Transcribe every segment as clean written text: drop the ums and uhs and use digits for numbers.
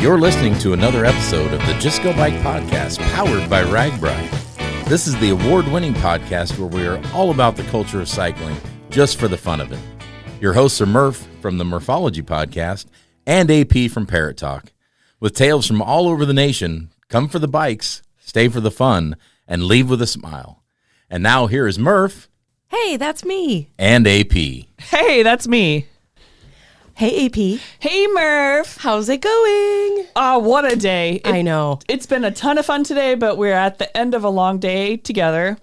You're listening to another episode of the Just Go Bike podcast, powered by RAGBRAI. This is the award-winning podcast where we are all about the culture of cycling, just for the fun of it. Your hosts are Murph from the Murphology podcast and AP from Parrot Talk. With tales from all over the nation, come for the bikes, stay for the fun, and leave with a smile. And now here is Murph. Hey, that's me. And AP. Hey, that's me. Hey, AP. Hey, Murph. How's it going? What a day. I know. It's been a ton of fun today, but we're at the end of a long day together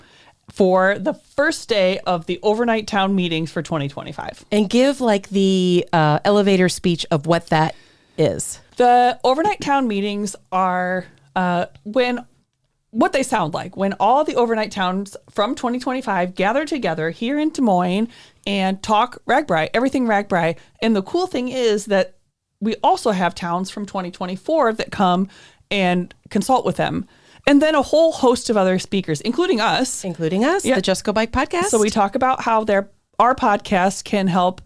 for the first day of the overnight town meetings for 2025. And give like the elevator speech of what that is. The overnight town meetings are what they sound like when all the overnight towns from 2025 gather together here in Des Moines and talk RAGBRAI, everything RAGBRAI. And the cool thing is that we also have towns from 2024 that come and consult with them. And then a whole host of other speakers, including us. Yep. The Just Go Bike podcast. So we talk about how our podcast can help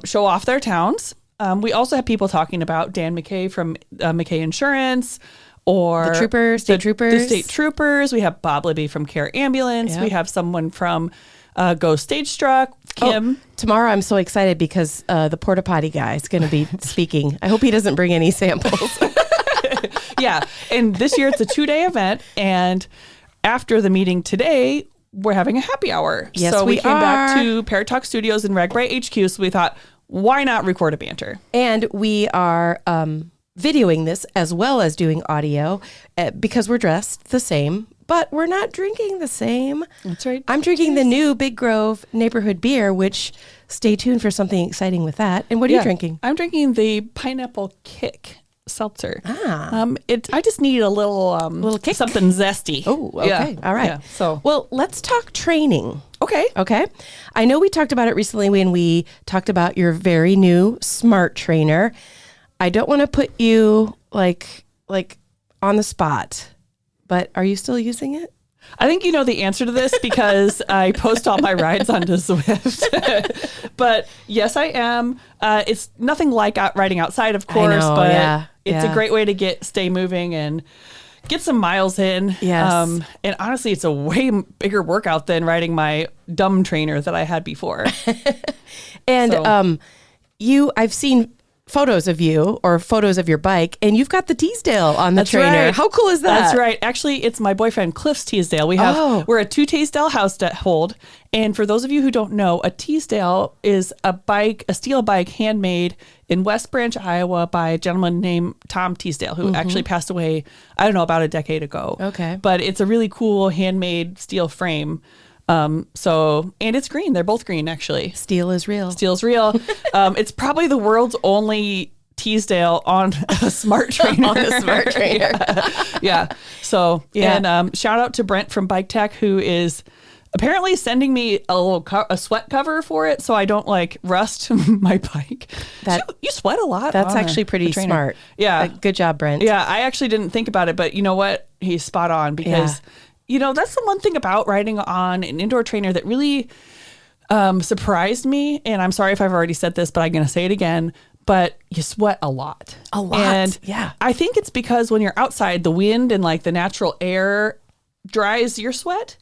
show off their towns. We also have people talking about Dan McKay from McKay Insurance, or the troopers, state troopers. The state troopers. We have Bob Libby from Care Ambulance. Yep. We have someone from Go Stage Struck, Kim. Tomorrow I'm so excited because the porta potty guy is going to be speaking. I hope he doesn't bring any samples. Yeah. And this year it's a 2-day event. And after the meeting today, we're having a happy hour. Yes, so we came back are. to Parrot Talk Studios in RAGBRAI HQ. So we thought, why not record a banter? And we are videoing this as well as doing audio because we're dressed the same, but we're not drinking the same. That's right. I'm drinking the new Big Grove neighborhood beer, which stay tuned for something exciting with that. And what are you drinking? I'm drinking the Pineapple Kick seltzer. Ah. I just need a little kick. something zesty. Oh, okay. Yeah. All right. Yeah. Well, let's talk training. Okay. I know we talked about it recently when we talked about your very new smart trainer. I don't want to put you like on the spot, but are you still using it? I think you know the answer to this because I post all my rides onto Zwift. But yes, I am. It's nothing like riding outside, of course, but it's a great way to stay moving and get some miles in. Yes. And honestly, it's a way bigger workout than riding my dumb trainer that I had before. And I've seen photos of you or photos of your bike, and you've got the Teasdale on the trainer. Right. How cool is that? That's right. Actually, it's my boyfriend Cliff's Teasdale. We're a 2 Teasdale household. And for those of you who don't know, a Teasdale is a steel bike handmade in West Branch, Iowa by a gentleman named Tom Teasdale, who actually passed away, I don't know, about a decade ago. Okay. But it's a really cool handmade steel frame. And it's green. They're both green, actually. Steel is real. Steel's real. It's probably the world's only Teasdale on a smart trainer. On a smart trainer. Yeah. So, Yeah. and shout out to Brent from Bike Tech, who is apparently sending me a sweat cover for it so I don't rust my bike. You sweat a lot. That's on actually pretty trainer. smart. Yeah. Good job, Brent. Yeah. I actually didn't think about it, but you know what? He's spot on because that's the one thing about riding on an indoor trainer that really surprised me. And I'm sorry if I've already said this, but I'm going to say it again. But you sweat a lot. A lot. And yeah. I think it's because when you're outside, the wind and the natural air dries your sweat.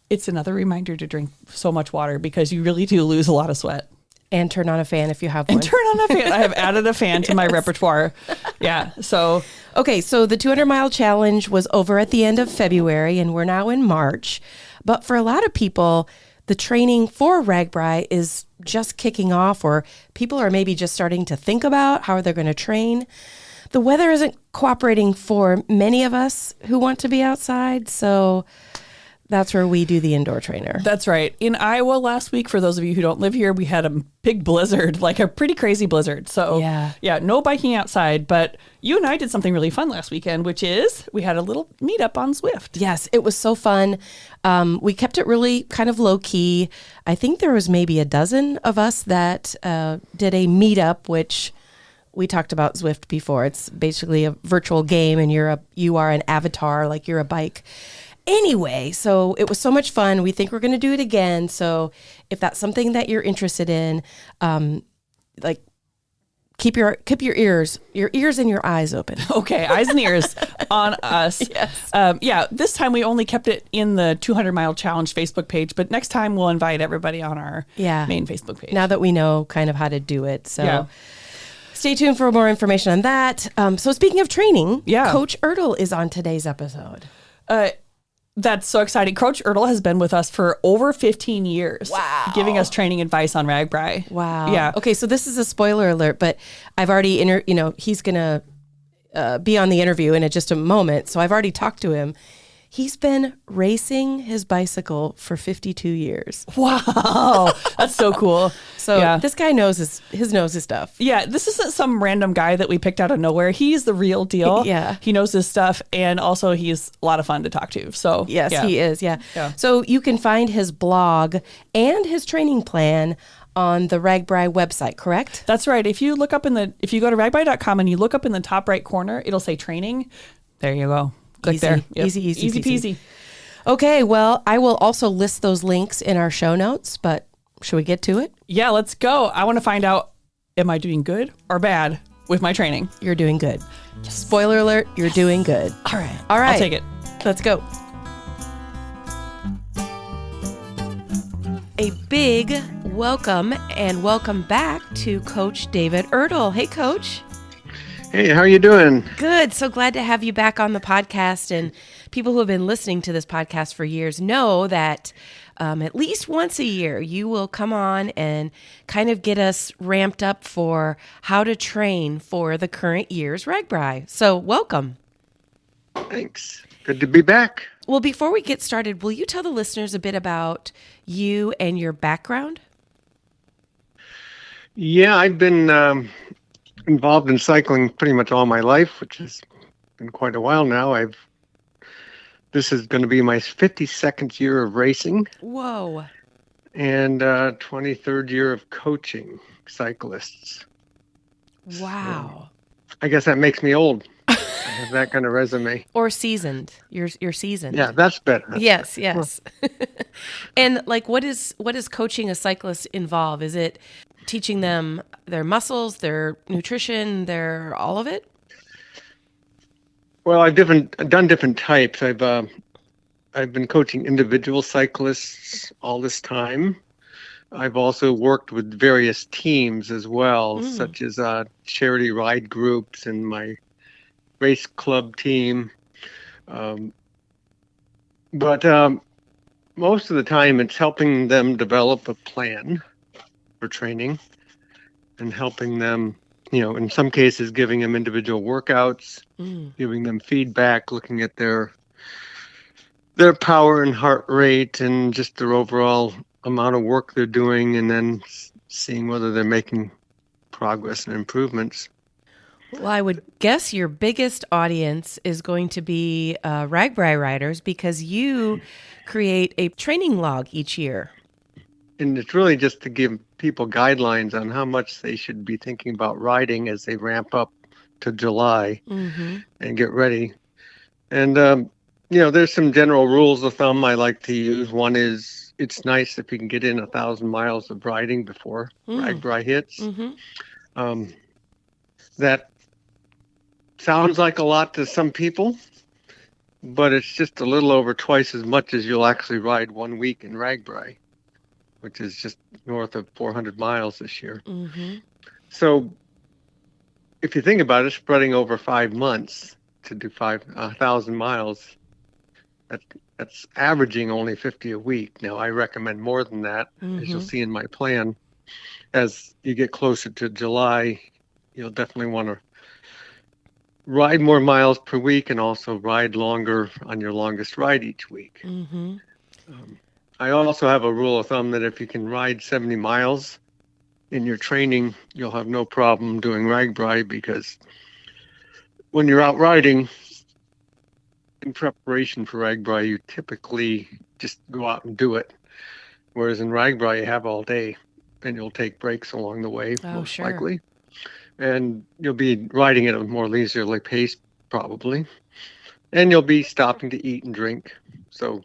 It's another reminder to drink so much water because you really do lose a lot of sweat. And turn on a fan if you have one. And turn on a fan. I have added a fan to my repertoire. Yeah. So. Okay. So the 200-mile challenge was over at the end of February and we're now in March. But for a lot of people, the training for RAGBRAI is just kicking off, or people are maybe just starting to think about how they're going to train. The weather isn't cooperating for many of us who want to be outside. So that's where we do the indoor trainer. That's right. In Iowa last week, for those of you who don't live here, we had a big blizzard, a pretty crazy blizzard. So yeah, no biking outside. But you and I did something really fun last weekend, which is we had a little meetup on Zwift. Yes, it was so fun. We kept it really kind of low key. I think there was maybe a dozen of us that did a meetup, which we talked about Zwift before. It's basically a virtual game and you are an avatar, like you're a bike. Anyway, so it was so much fun. We think we're going to do it again. So if that's something that you're interested in, keep your ears and your eyes open. Okay, eyes and ears on us. Yes. This time we only kept it in the 200-mile challenge Facebook page, but next time we'll invite everybody on our main Facebook page. Now that we know kind of how to do it. So stay tuned for more information on that. So speaking of training, Coach Ertl is on today's episode. That's so exciting. Coach Ertl has been with us for over 15 years. Wow. Giving us training advice on RAGBRAI. Wow. Yeah. Okay, so this is a spoiler alert, but I've already, he's going to be on the interview in just a moment. So I've already talked to him. He's been racing his bicycle for 52 years. Wow. That's so cool. So this guy knows his stuff. Yeah, this isn't some random guy that we picked out of nowhere. He's the real deal. Yeah. He knows his stuff, and also he's a lot of fun to talk to. So yes, he is. Yeah. So you can find his blog and his training plan on the RAGBRAI website, correct? That's right. If you go to ragbrai.com and you look up in the top right corner, it'll say training. There you go. Click easy, there. Yep. Easy peasy. Okay, well, I will also list those links in our show notes, but should we get to it? Yeah, let's go. I want to find out, am I doing good or bad with my training? You're doing good. Spoiler alert, you're doing good. All right. I'll take it. Let's go. A big welcome back to Coach David Ertl. Hey, Coach. Hey, how are you doing? Good. So glad to have you back on the podcast. And people who have been listening to this podcast for years know that at least once a year, you will come on and kind of get us ramped up for how to train for the current year's RAGBRAI. So welcome. Thanks. Good to be back. Well, before we get started, will you tell the listeners a bit about you and your background? Yeah, I've been involved in cycling pretty much all my life, which has been quite a while now. This is going to be my 52nd year of racing. Whoa. And 23rd year of coaching cyclists. Wow. So I guess that makes me old. I have that kind of resume. Or seasoned. You're seasoned. Yeah, that's better. Yes. And what is coaching a cyclist involve? Is it teaching them their muscles, their nutrition, their all of it? Well, I've done different types. I've been coaching individual cyclists all this time. I've also worked with various teams as well, such as charity ride groups and my race club team. But most of the time it's helping them develop a plan for training and helping them, in some cases giving them individual workouts, giving them feedback, looking at their power and heart rate and just their overall amount of work they're doing, and then seeing whether they're making progress and improvements. Well, I would guess your biggest audience is going to be RAGBRAI riders, because you create a training log each year. And it's really just to give people guidelines on how much they should be thinking about riding as they ramp up to July and get ready. And, there's some general rules of thumb I like to use. One is it's nice if you can get in 1,000 miles of riding before RAGBRAI hits. That sounds like a lot to some people, but it's just a little over twice as much as you'll actually ride 1 week in RAGBRAI, which is just north of 400 miles this year. So if you think about it, spreading over 5 months to do 1,000 miles, that's averaging only 50 a week. Now, I recommend more than that, as you'll see in my plan. As you get closer to July, you'll definitely want to ride more miles per week and also ride longer on your longest ride each week. I also have a rule of thumb that if you can ride 70 miles in your training, you'll have no problem doing RAGBRAI, because when you're out riding in preparation for RAGBRAI, you typically just go out and do it. Whereas in RAGBRAI, you have all day, and you'll take breaks along the way, most likely. And you'll be riding at a more leisurely pace, probably. And you'll be stopping to eat and drink. So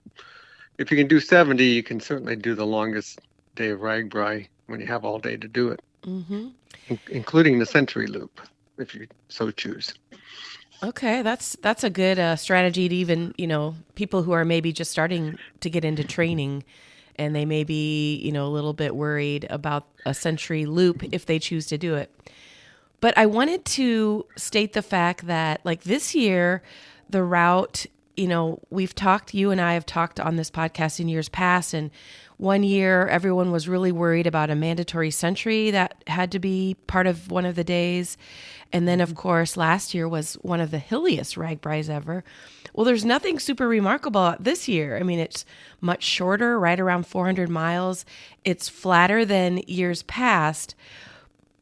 if you can do 70, you can certainly do the longest day of RAGBRAI when you have all day to do it. including the Century Loop, if you so choose. Okay, that's a good strategy to even, people who are maybe just starting to get into training and they may be, a little bit worried about a Century Loop if they choose to do it. But I wanted to state the fact that like this year, the route, you and I have talked on this podcast in years past, and one year everyone was really worried about a mandatory Century that had to be part of one of the days. And then, of course, last year was one of the hilliest RAGBRAIs ever. Well, there's nothing super remarkable about this year. I mean, it's much shorter, right around 400 miles. It's flatter than years past,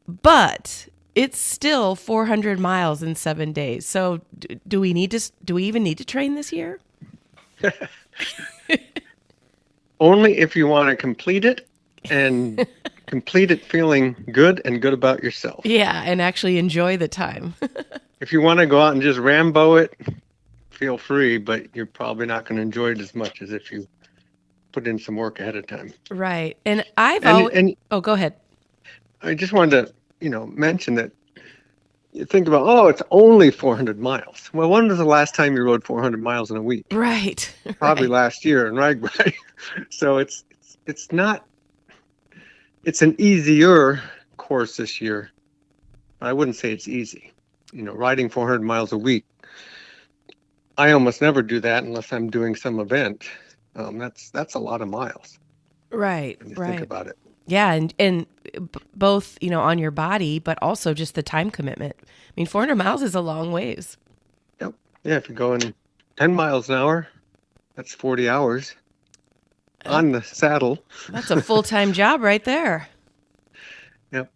but it's still 400 miles in 7 days. So do we even need to train this year? Only if you want to complete it and complete it feeling good and good about yourself. Yeah, and actually enjoy the time. If you want to go out and just Rambo it, feel free, but you're probably not going to enjoy it as much as if you put in some work ahead of time. Right. And go ahead. I just wanted to, mention that you think about, it's only 400 miles. Well, when was the last time you rode 400 miles in a week? Right. Probably last year in RAGBRAI. So it's not, it's an easier course this year. I wouldn't say it's easy. Riding 400 miles a week, I almost never do that unless I'm doing some event. That's a lot of miles. Right. When you right. think about it. Yeah, and both, on your body, but also just the time commitment. I mean, 400 miles is a long ways. Yep. Yeah, if you're going 10 miles an hour, that's 40 hours on the saddle. That's a full-time job right there. Yep.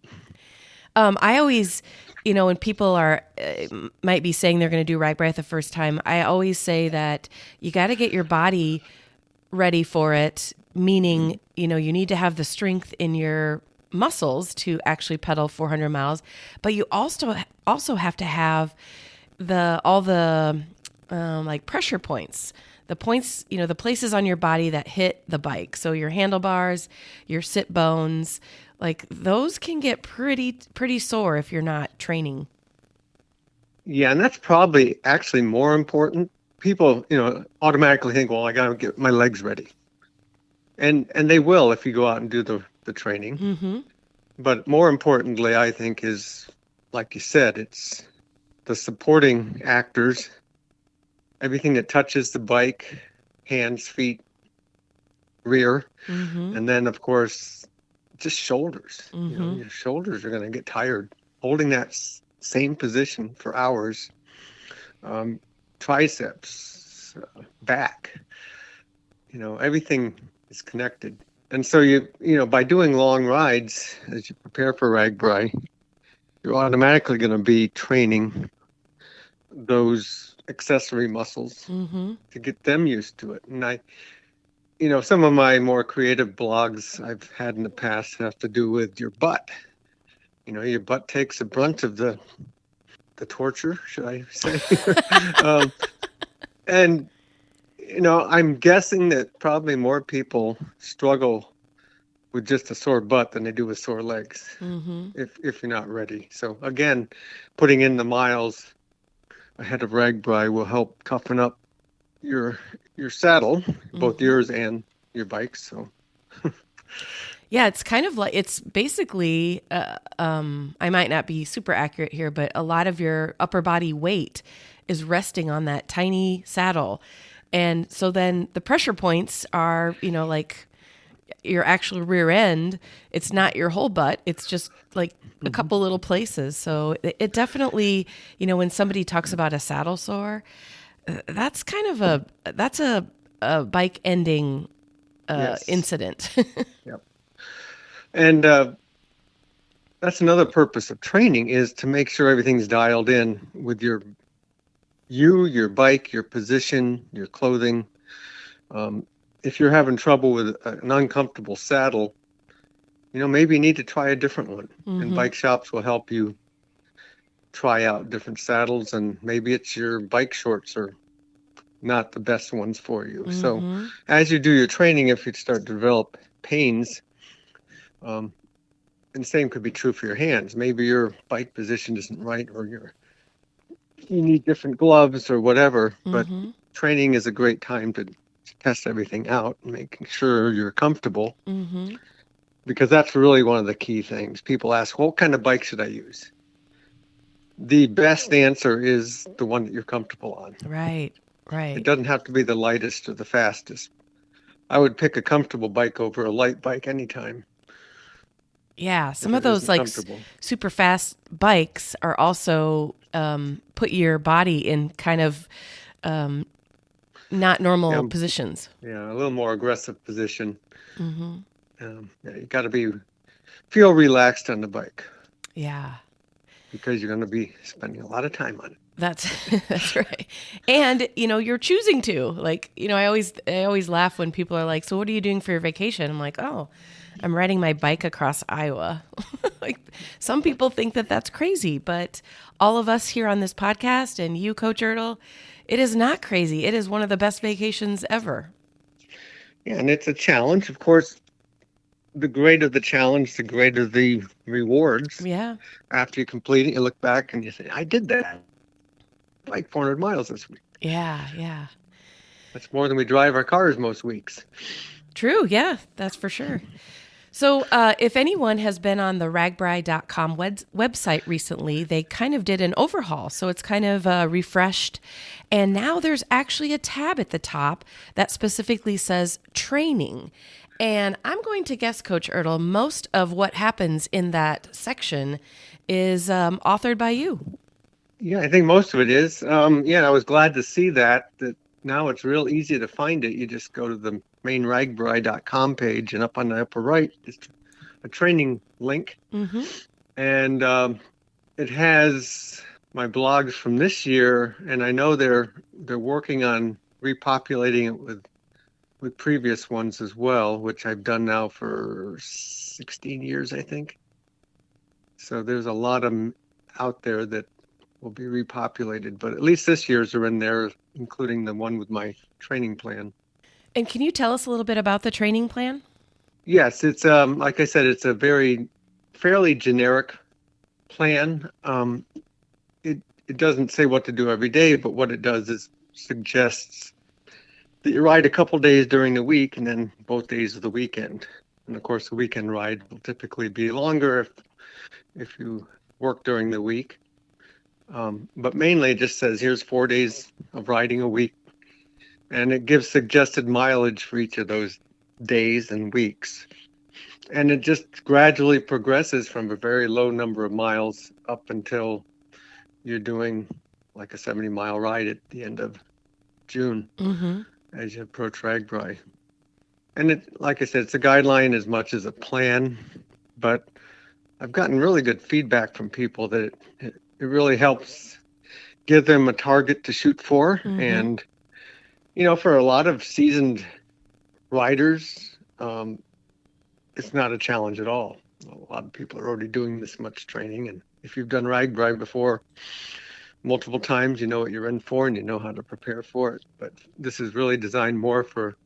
I always, when people might be saying they're going to do RAGBRAI the first time, I always say that you got to get your body ready for it, meaning, you need to have the strength in your muscles to actually pedal 400 miles, but you also have to have all the like pressure points, the points, the places on your body that hit the bike. So your handlebars, your sit bones, like those can get pretty sore if you're not training. Yeah, and that's probably actually more important. People, automatically think, well, I got to get my legs ready. And they will if you go out and do the training. Mm-hmm. But more importantly, I think is, like you said, it's the supporting actors, everything that touches the bike, hands, feet, rear, and then, of course, just shoulders. Your shoulders are going to get tired holding that same position for hours. Triceps, back, everything is connected. And so by doing long rides, as you prepare for RAGBRAI, you're automatically going to be training those accessory muscles to get them used to it. And some of my more creative blogs I've had in the past have to do with your butt. Your butt takes the brunt of the torture, should I say? And I'm guessing that probably more people struggle with just a sore butt than they do with sore legs, if you're not ready. So again, putting in the miles ahead of RAGBRAI will help toughen up your saddle, both yours and your bike's. So. Yeah, it's kind of like, it's basically, I might not be super accurate here, but a lot of your upper body weight is resting on that tiny saddle. And so then the pressure points are, like your actual rear end. It's not your whole butt. It's just like a couple little places. So it definitely, when somebody talks about a saddle sore, that's kind of a bike ending incident. Yep. And that's another purpose of training, is to make sure everything's dialed in with your bike, your position, your clothing. If you're having trouble with an uncomfortable saddle, maybe you need to try a different one. And bike shops will help you try out different saddles, and maybe it's your bike shorts are not the best ones for you. So as you do your training, if you start to develop pains, And the same could be true for your hands. Maybe your bike position isn't right, or you need different gloves or whatever. But training is a great time to test everything out and making sure you're comfortable. Because that's really one of the key things. People ask, what kind of bike should I use? The best answer is the one that you're comfortable on. Right. It doesn't have to be the lightest or the fastest. I would pick a comfortable bike over a light bike anytime. Yeah, some of those like super fast bikes are also put your body in kind of not normal positions. Yeah, a little more aggressive position. You got to feel relaxed on the bike. Yeah, because you're going to be spending a lot of time on it. That's right. And, you're choosing to. Like, I always laugh when people are like, so what are you doing for your vacation? I'm like, oh, I'm riding my bike across Iowa. Like, some people think that that's crazy, but all of us here on this podcast and you, Coach Ertl, it is not crazy. It is one of the best vacations ever. Yeah, and it's a challenge. Of course, the greater the challenge, the greater the rewards. Yeah. After you complete it, you look back and you say, I did that. Like 400 miles this week. Yeah. That's more than we drive our cars most weeks. True. Yeah, that's for sure. So if anyone has been on the RAGBRAI.com website recently, they kind of did an overhaul. So it's kind of refreshed. And now there's actually a tab at the top that specifically says training. And I'm going to guess, Coach Ertl, most of what happens in that section is authored by you. Yeah, I think most of it is. I was glad to see that now it's real easy to find it. You just go to the main RAGBRAI.com page, and up on the upper right is a training link. And it has my blogs from this year, and I know they're working on repopulating it with previous ones as well, which I've done now for 16 years, I think. So there's a lot of them out there that will be repopulated, but at least this year's are in there, including the one with my training plan. And can you tell us a little bit about the training plan? Yes, it's like I said, it's a fairly generic plan. It doesn't say what to do every day, but what it does is suggests that you ride a couple days during the week and then both days of the weekend. And of course, the weekend ride will typically be longer if you work during the week. But mainly it just says, here's 4 days of riding a week. And it gives suggested mileage for each of those days and weeks. And it just gradually progresses from a very low number of miles up until you're doing like a 70-mile ride at the end of June as you approach RAGBRAI. And it, like I said, it's a guideline as much as a plan, but I've gotten really good feedback from people that it really helps give them a target to shoot for. And, for a lot of seasoned riders, it's not a challenge at all. A lot of people are already doing this much training. And if you've done RAGBRAI before multiple times, you know what you're in for and you know how to prepare for it. But this is really designed more for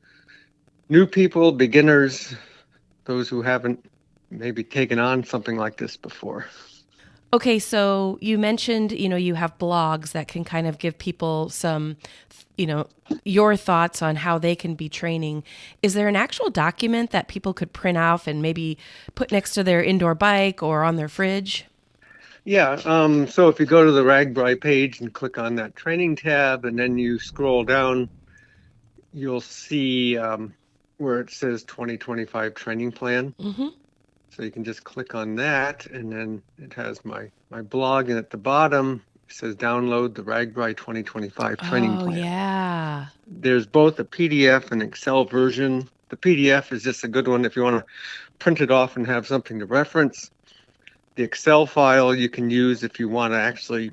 new people, beginners, those who haven't maybe taken on something like this before. Okay, so you mentioned, you have blogs that can kind of give people some, your thoughts on how they can be training. Is there an actual document that people could print off and maybe put next to their indoor bike or on their fridge? Yeah, so if you go to the RAGBRAI page and click on that training tab and then you scroll down, you'll see where it says 2025 training plan. So you can just click on that, and then it has my blog, and at the bottom it says download the RAGBRAI 2025 training plan. Oh, yeah. There's both a PDF and Excel version. The PDF is just a good one if you want to print it off and have something to reference. The Excel file you can use if you want to actually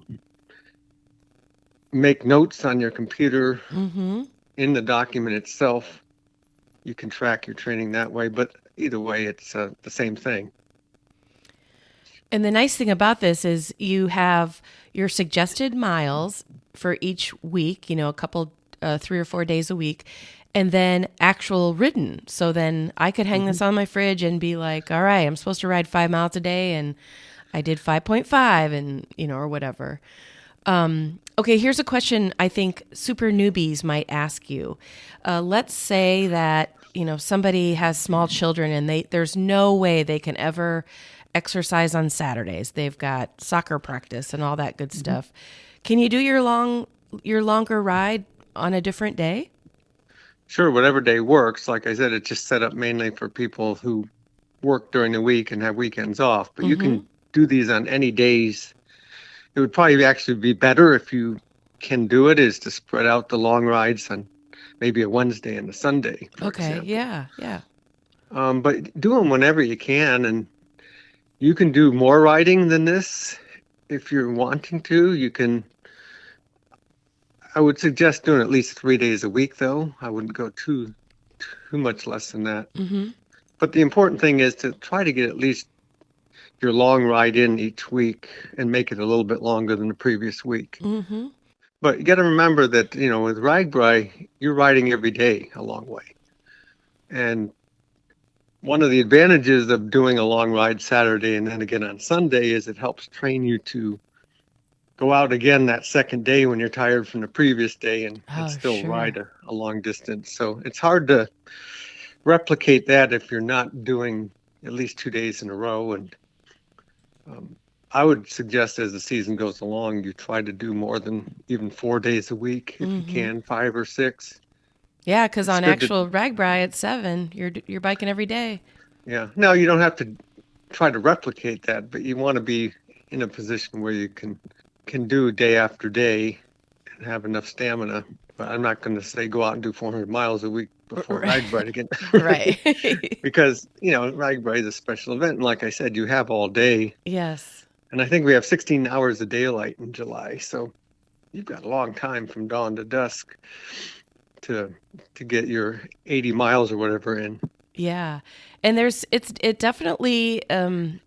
make notes on your computer in the document itself. You can track your training that way, but either way, it's the same thing. And the nice thing about this is you have your suggested miles for each week, a couple, 3 or 4 days a week. and then actual ridden. So then I could hang this on my fridge and be like, all right, I'm supposed to ride 5 miles a day, and I did 5.5 and, or whatever. Okay, here's a question I think super newbies might ask you. Let's say that, somebody has small children and there's no way they can ever exercise on Saturdays. They've got soccer practice and all that good stuff. Can you do your longer ride on a different day? Sure, whatever day works. Like I said, it's just set up mainly for people who work during the week and have weekends off. But you can do these on any days. It would probably actually be better if you can do it, is to spread out the long rides on maybe a Wednesday and a Sunday. Okay, example. Yeah. But do them whenever you can, and you can do more riding than this if you're wanting to. You can. I would suggest doing at least 3 days a week, though. I wouldn't go too much less than that. But the important thing is to try to get at least your long ride in each week and make it a little bit longer than the previous week. But you got to remember that, with RAGBRAI, you're riding every day a long way. And one of the advantages of doing a long ride Saturday and then again on Sunday is it helps train you to go out again that second day when you're tired from the previous day and still ride a long distance. So it's hard to replicate that if you're not doing at least 2 days in a row. And I would suggest as the season goes along, you try to do more than even 4 days a week if you can, 5 or 6. Yeah, because on actual RAGBRAI at 7, you're biking every day. Yeah. No, you don't have to try to replicate that, but you want to be in a position where you can do day after day and have enough stamina. But I'm not going to say go out and do 400 miles a week before RAGBRAI again. Right. Because, RAGBRAI is a special event. And like I said, you have all day. Yes. And I think we have 16 hours of daylight in July. So you've got a long time from dawn to dusk to get your 80 miles or whatever in. Yeah. And it definitely, in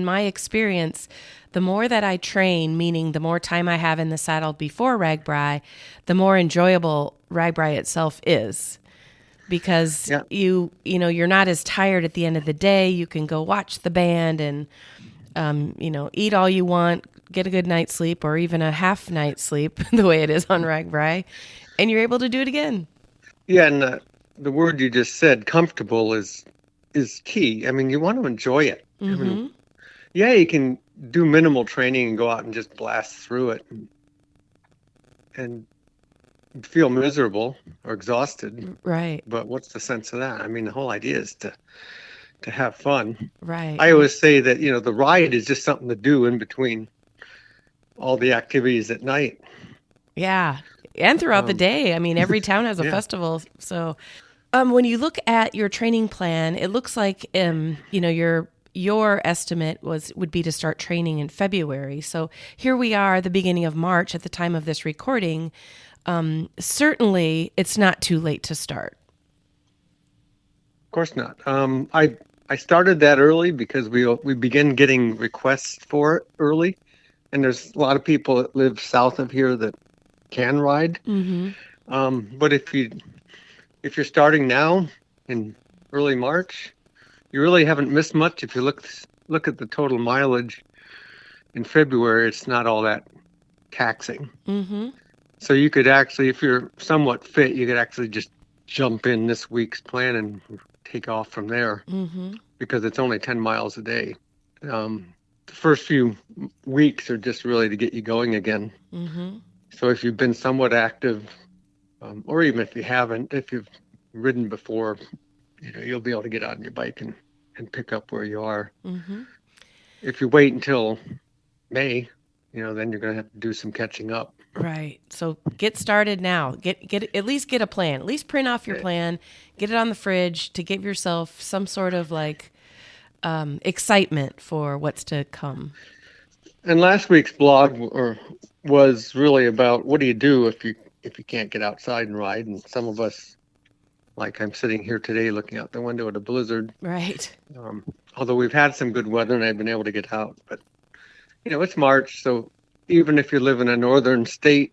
my experience, the more that I train, meaning the more time I have in the saddle before RAGBRAI, the more enjoyable RAGBRAI itself is. Because you're not as tired at the end of the day. You can go watch the band and eat all you want, get a good night's sleep, or even a half night's sleep, the way it is on RAGBRAI, and you're able to do it again. Yeah, and the word you just said, comfortable, is key. I mean, you want to enjoy it. I mean, you can do minimal training and go out and just blast through it and feel miserable or exhausted. Right. But what's the sense of that? I mean, the whole idea is to have fun. Right. I always say that, the ride is just something to do in between all the activities at night. Yeah. And throughout the day. I mean, every town has a festival. So when you look at your training plan, it looks like, your estimate would be to start training in February. So here we are, the beginning of March at the time of this recording. Certainly, it's not too late to start. Of course not. I started that early because we began getting requests for it early, and there's a lot of people that live south of here that can ride. But if you're starting now in early March, you really haven't missed much. If you look at the total mileage in February, it's not all that taxing. So you could actually, if you're somewhat fit, you could actually just jump in this week's plan and take off from there because it's only 10 miles a day. The first few weeks are just really to get you going again. So if you've been somewhat active, or even if you haven't, if you've ridden before, you'll be able to get on your bike and pick up where you are. If you wait until May, then you're going to have to do some catching up. Right. So get started now. Get at least get a plan. At least print off your plan. Get it on the fridge to give yourself some sort of excitement for what's to come. And last week's blog was really about what do you do if you can't get outside and ride. And some of us, like I'm sitting here today looking out the window at a blizzard. Right. Although we've had some good weather and I've been able to get out. But, it's March, so even if you live in a northern state,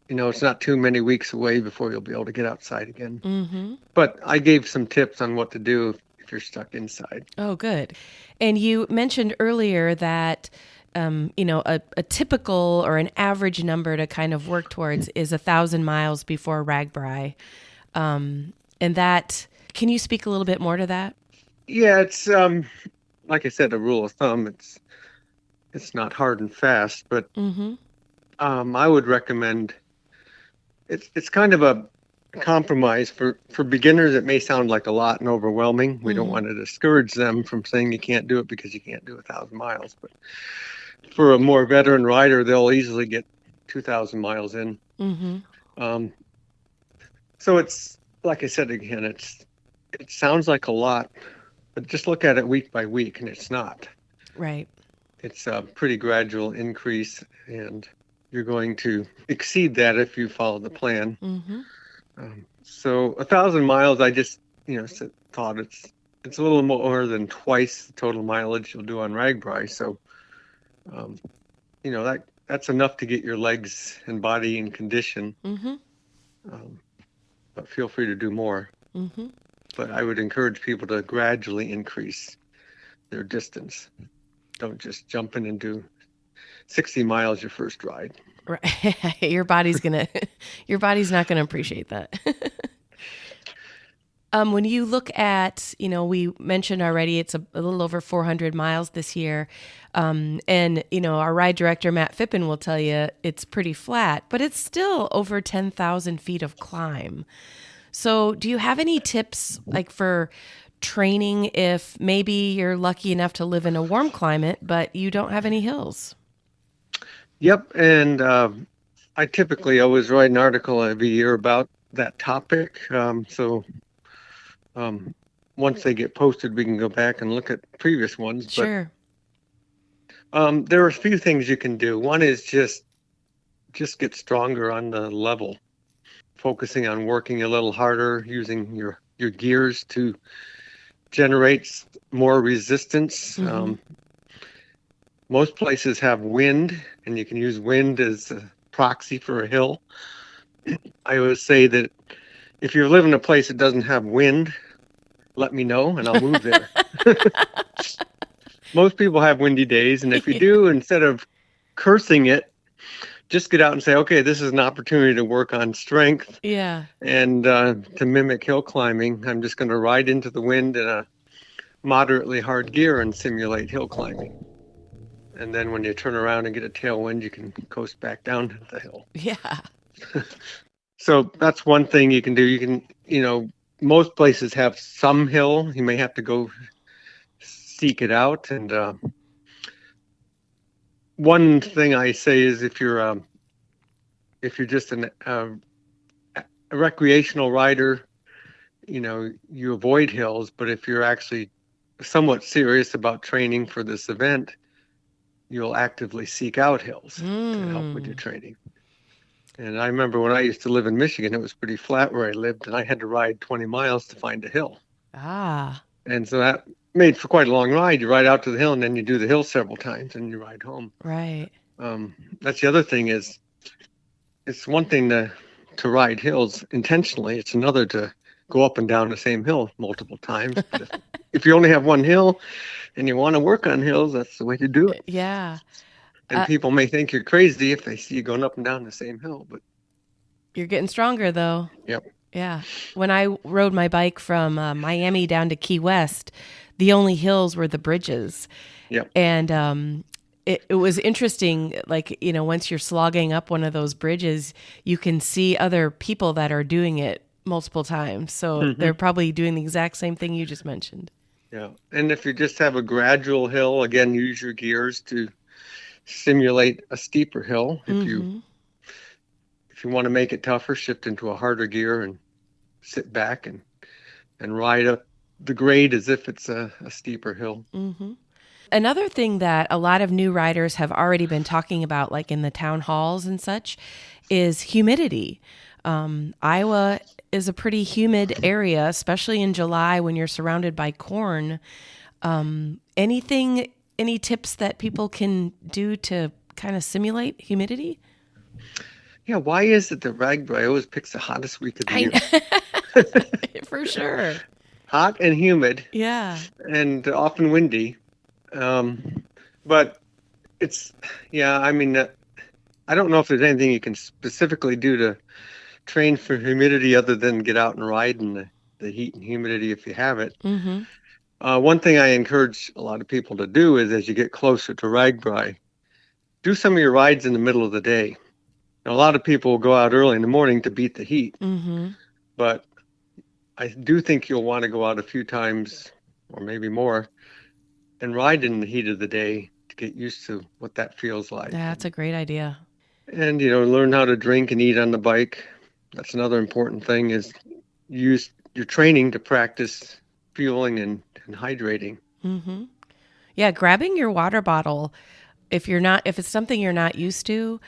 it's not too many weeks away before you'll be able to get outside again. But I gave some tips on what to do if you're stuck inside. Oh, good. And you mentioned earlier that, a typical or an average number to kind of work towards is 1,000 miles before RAGBRAI. And that, can you speak a little bit more to that? Yeah, it's like I said, a rule of thumb. It's not hard and fast, but I would recommend. It's kind of a compromise for beginners. It may sound like a lot and overwhelming. We don't want to discourage them from saying you can't do it because you can't do 1,000 miles. But for a more veteran rider, they'll easily get 2,000 miles in. So it's like I said again, it sounds like a lot, but just look at it week by week, and it's not. Right. It's a pretty gradual increase, and you're going to exceed that if you follow the plan. So 1,000 miles, I just thought it's a little more than twice the total mileage you'll do on RAGBRAI. So that's enough to get your legs and body in condition. But feel free to do more. But I would encourage people to gradually increase their distance. Don't just jump in and do 60 miles your first ride. Right. Your body's not gonna appreciate that. When you look at, we mentioned already it's a little over 400 miles this year. And, our ride director, Matt Phippen, will tell you it's pretty flat, but it's still over 10,000 feet of climb. So do you have any tips like for training if maybe you're lucky enough to live in a warm climate, but you don't have any hills? Yep. And I typically always write an article every year about that topic. So once they get posted, we can go back and look at previous ones. Sure. But there are a few things you can do. One is just get stronger on the level, focusing on working a little harder, using your gears to generate more resistance. Most places have wind, and you can use wind as a proxy for a hill. I always say that if you live in a place that doesn't have wind, let me know and I'll move there. Most people have windy days, and if you do, instead of cursing it, just get out and say, okay, this is an opportunity to work on strength. Yeah. And to mimic hill climbing, I'm just going to ride into the wind in a moderately hard gear and simulate hill climbing. And then when you turn around and get a tailwind, you can coast back down the hill. Yeah. So that's one thing you can do. You can, most places have some hill. You may have to go seek it out. And one thing I say is if you're just a recreational rider, you avoid hills. But if you're actually somewhat serious about training for this event, you'll actively seek out hills to help with your training. And I remember when I used to live in Michigan, it was pretty flat where I lived, and I had to ride 20 miles to find a hill. And so that made for quite a long ride. You ride out to the hill, and then you do the hill several times, and you ride home. Right. That's the other thing is, it's one thing to ride hills intentionally. It's another to go up and down the same hill multiple times. But if you only have one hill and you want to work on hills, that's the way to do it. Yeah. And people may think you're crazy if they see you going up and down the same hill, but you're getting stronger though. Yep. Yeah. When I rode my bike from Miami down to Key West, the only hills were the bridges. Yep. And it was interesting, like, once you're slogging up one of those bridges, you can see other people that are doing it multiple times. So they're probably doing the exact same thing you just mentioned. Yeah. And if you just have a gradual hill, again, use your gears to simulate a steeper hill. If you want to make it tougher, shift into a harder gear and sit back and ride up the grade as if it's a steeper hill. Another thing that a lot of new riders have already been talking about, like in the town halls and such, is humidity. Iowa is a pretty humid area, especially in July when you're surrounded by corn. Any tips that people can do to kind of simulate humidity? Yeah, why is it that RAGBRAI always picks the hottest week of the year? For sure. Hot and humid Yeah. and often windy. But it's, yeah, I mean, I don't know if there's anything you can specifically do to train for humidity other than get out and ride in the heat and humidity if you have it. Mm-hmm. One thing I encourage a lot of people to do is as you get closer to RAGBRAI, do some of your rides in the middle of the day. Now, a lot of people will go out early in the morning to beat the heat, Mm-hmm. but I do think you'll want to go out a few times or maybe more and ride in the heat of the day to get used to what that feels like. That's a great idea. And, learn how to drink and eat on the bike. That's another important thing is use your training to practice fueling and hydrating. Mm-hmm. Yeah, grabbing your water bottle, if it's something you're not used to,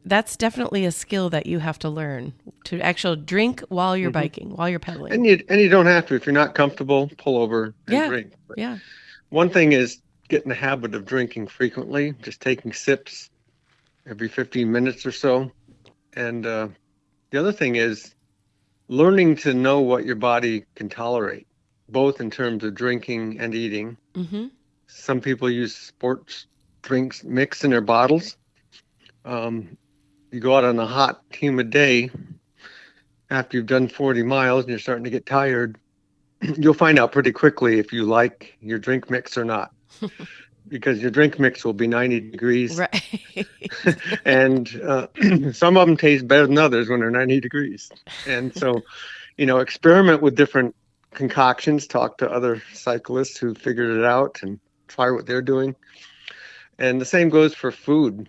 that's definitely a skill that you have to learn to actually drink while you're biking, while you're pedaling. And you don't have to. If you're not comfortable, pull over and drink. But yeah. one thing is get in the habit of drinking frequently, just taking sips every 15 minutes or so. And the other thing is learning to know what your body can tolerate, both in terms of drinking and eating. Mm-hmm. Some people use sports drinks mix in their bottles. You go out on a hot, humid day after you've done 40 miles and you're starting to get tired, you'll find out pretty quickly if you like your drink mix or not. Because your drink mix will be 90 degrees. Right. And some of them taste better than others when they're 90 degrees. And so, experiment with different concoctions, talk to other cyclists who figured it out and try what they're doing. And the same goes for food.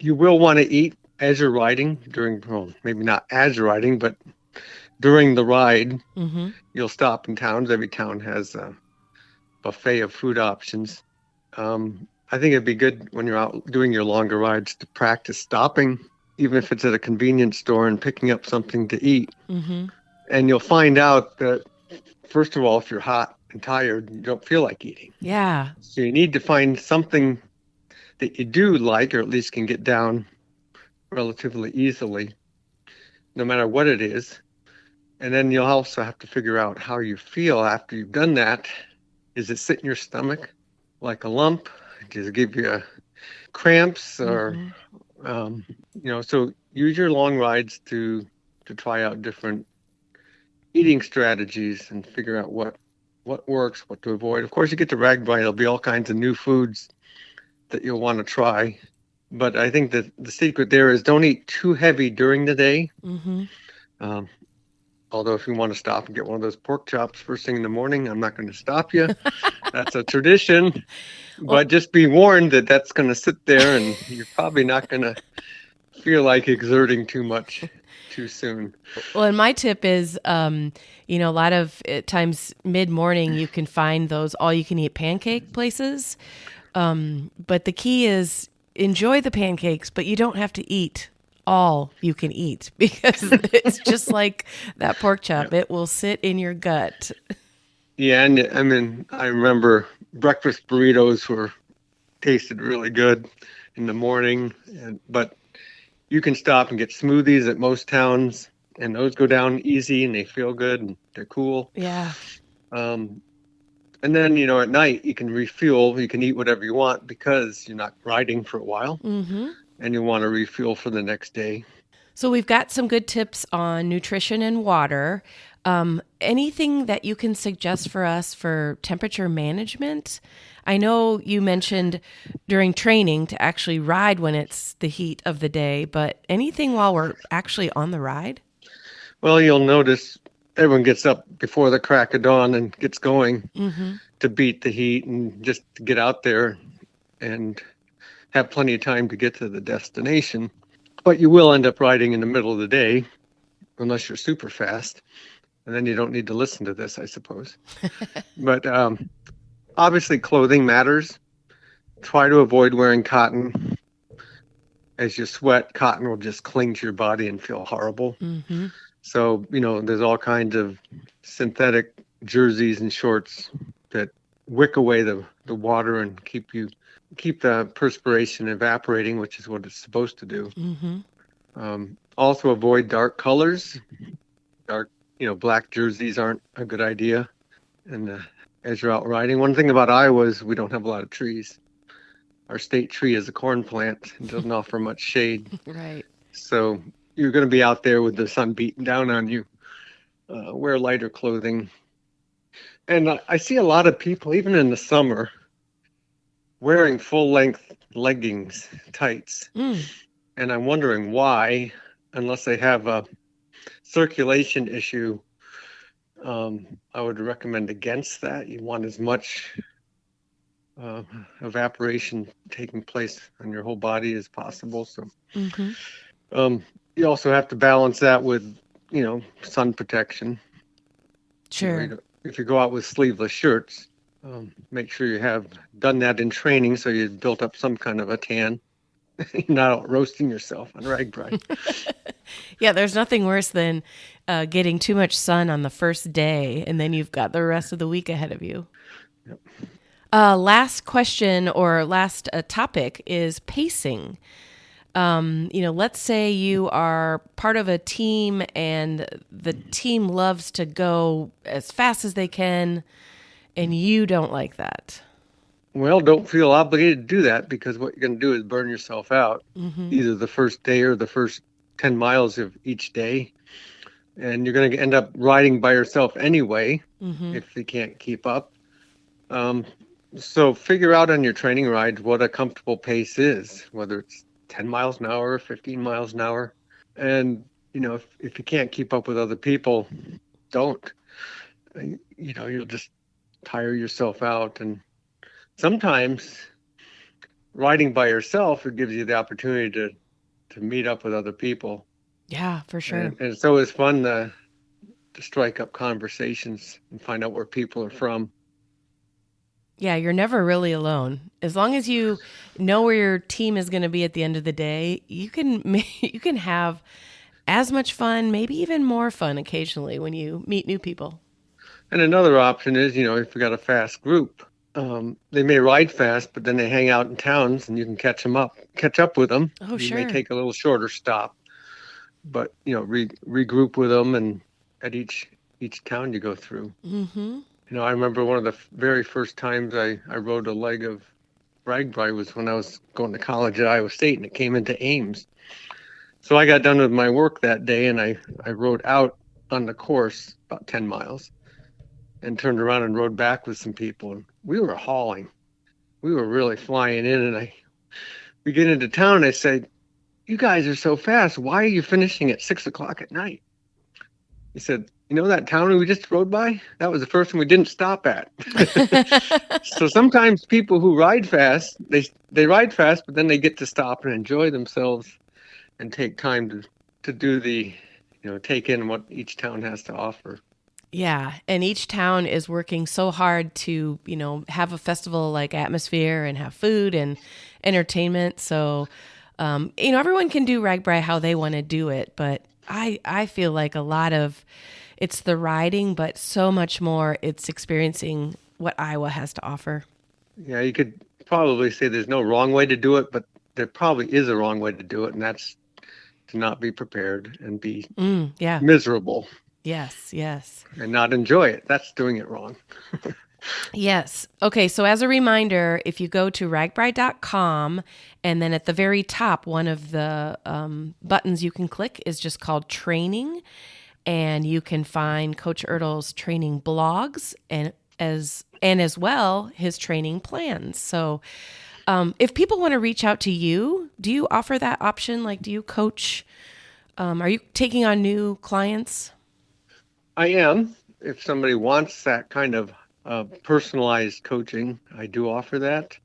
You will want to eat as you're riding maybe not as you're riding, but during the ride, you'll stop in towns. Every town has a buffet of food options. I think it'd be good when you're out doing your longer rides to practice stopping, even if it's at a convenience store and picking up something to eat. Mm-hmm. And you'll find out that, first of all, if you're hot and tired, you don't feel like eating. Yeah. So you need to find something that you do like, or at least can get down relatively easily, no matter what it is. And then you'll also have to figure out how you feel after you've done that. Is it sit in your stomach like a lump? Does it give you cramps? Or, so use your long rides to try out different eating strategies and figure out what works, what to avoid. Of course, you get to RAGBRAI, there'll be all kinds of new foods that you'll want to try. But I think that the secret there is don't eat too heavy during the day. Mm-hmm. Although if you want to stop and get one of those pork chops first thing in the morning, I'm not going to stop you. That's a tradition. But just be warned that that's going to sit there and you're probably not going to feel like exerting too much too soon. Well, and my tip is, a lot of times mid-morning you can find those all-you-can-eat pancake places. But the key is enjoy the pancakes, but you don't have to eat all you can eat because it's just like that pork chop. It will sit in your gut. Yeah, and I mean, I remember breakfast burritos tasted really good in the morning, but you can stop and get smoothies at most towns, and those go down easy and they feel good and they're cool. Yeah. And then, at night you can refuel, you can eat whatever you want because you're not riding for a while. Mm-hmm. And you want to refuel for the next day. So we've got some good tips on nutrition and water. Anything that you can suggest for us for temperature management? I know you mentioned during training to actually ride when it's the heat of the day, but anything while we're actually on the ride? Well, you'll notice everyone gets up before the crack of dawn and gets going to beat the heat and just to get out there and have plenty of time to get to the destination. But you will end up riding in the middle of the day unless you're super fast. And then you don't need to listen to this, I suppose. But obviously clothing matters. Try to avoid wearing cotton. As you sweat, cotton will just cling to your body and feel horrible. Mm-hmm. So, there's all kinds of synthetic jerseys and shorts that wick away the water and keep you keep the perspiration evaporating, which is what it's supposed to do. Also avoid dark colors. Dark, black jerseys aren't a good idea. And as you're out riding, one thing about Iowa is we don't have a lot of trees. Our state tree is a corn plant and doesn't offer much shade. Right. So you're going to be out there with the sun beating down on you. Wear lighter clothing. And I see a lot of people, even in the summer, wearing full-length leggings, tights. And I'm wondering why, unless they have a circulation issue. I would recommend against that. You want as much evaporation taking place on your whole body as possible. So you also have to balance that with, sun protection. Sure. If you go out with sleeveless shirts, make sure you have done that in training so you've built up some kind of a tan. You're not out roasting yourself on RAGBRAI. Yeah, there's nothing worse than getting too much sun on the first day, and then you've got the rest of the week ahead of you. Yep. Last question or last topic is pacing. Let's say you are part of a team and the team loves to go as fast as they can, and you don't like that. Well, don't feel obligated to do that, because what you're going to do is burn yourself out, either the first day or the first 10 miles of each day. And you're going to end up riding by yourself anyway if you can't keep up. So figure out on your training ride what a comfortable pace is, whether it's 10 miles an hour or 15 miles an hour. And, if you can't keep up with other people, don't. You'll just tire yourself out. And sometimes riding by yourself, it gives you the opportunity to meet up with other people. Yeah, for sure. And it's always fun to strike up conversations and find out where people are from. Yeah, you're never really alone. As long as you know where your team is going to be at the end of the day, you can have as much fun, maybe even more fun occasionally when you meet new people. And another option is, if you got a fast group, they may ride fast, but then they hang out in towns and you can catch up with them. Oh, you sure. may take a little shorter stop, but, regroup with them and at each town you go through. I remember one of the very first times I rode a leg of RAGBRAI was when I was going to college at Iowa State, and it came into Ames. So I got done with my work that day, and I rode out on the course about 10 miles and turned around and rode back with some people. And we were hauling. We were really flying in, and we get into town, and I said, "You guys are so fast. Why are you finishing at 6 o'clock at night?" He said, that town we just rode by? That was the first one we didn't stop at. So sometimes people who ride fast, they ride fast, but then they get to stop and enjoy themselves and take time to do the, take in what each town has to offer. Yeah, and each town is working so hard to, have a festival-like atmosphere and have food and entertainment. So, everyone can do RAGBRAI how they want to do it, but I feel like a lot of it's the riding, but so much more it's experiencing what Iowa has to offer. Yeah, you could probably say there's no wrong way to do it, but there probably is a wrong way to do it, and that's to not be prepared and be miserable. Yes. And not enjoy it. That's doing it wrong. Yes. Okay, so as a reminder, if you go to ragbrai.com, and then at the very top, one of the buttons you can click is just called Training, and you can find Coach Ertl's training blogs and as well his training plans. So if people want to reach out to you, do you offer that option? Like, do you coach? Are you taking on new clients? I am. If somebody wants that kind of personalized coaching, I do offer that.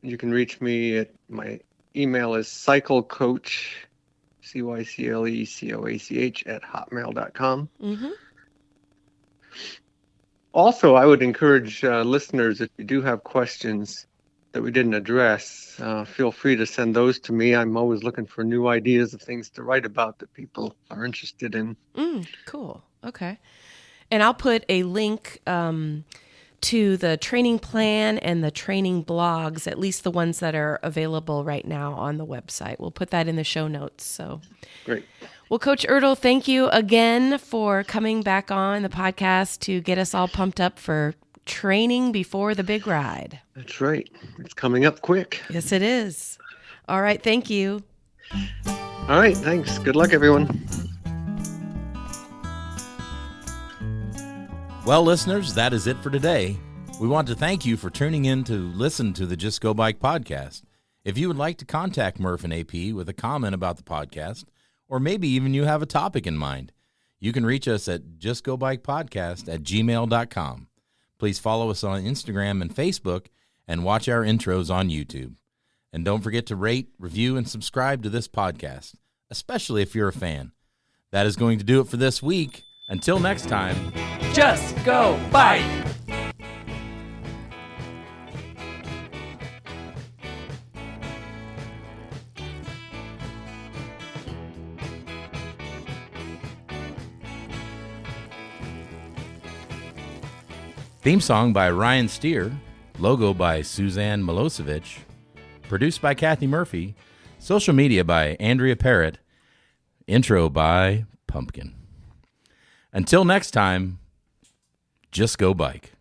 You can reach me at my email is cyclecoach, CYCLECOACH @hotmail.com. Also, I would encourage listeners, if you do have questions that we didn't address, feel free to send those to me. I'm always looking for new ideas of things to write about that people are interested in. Cool. Okay. And I'll put a link to the training plan and the training blogs, at least the ones that are available right now on the website. We'll put that in the show notes. So Great. Well, Coach Ertl, thank you again for coming back on the podcast to get us all pumped up for training before the big ride. That's right. It's coming up quick. Yes, it is. All right. Thank you. All right. Thanks. Good luck, everyone. Well, listeners, that is it for today. We want to thank you for tuning in to listen to the Just Go Bike podcast. If you would like to contact Murph and AP with a comment about the podcast, or maybe even you have a topic in mind, you can reach us at justgobikepodcast@gmail.com. Please follow us on Instagram and Facebook and watch our intros on YouTube. And don't forget to rate, review, and subscribe to this podcast, especially if you're a fan. That is going to do it for this week. Until next time, Just go bike. theme song by Ryan Steer, logo by Suzanne Milosevic, produced by Kathy Murphy, social media by Andrea Parrott, intro by Pumpkin. Until next time, just go bike.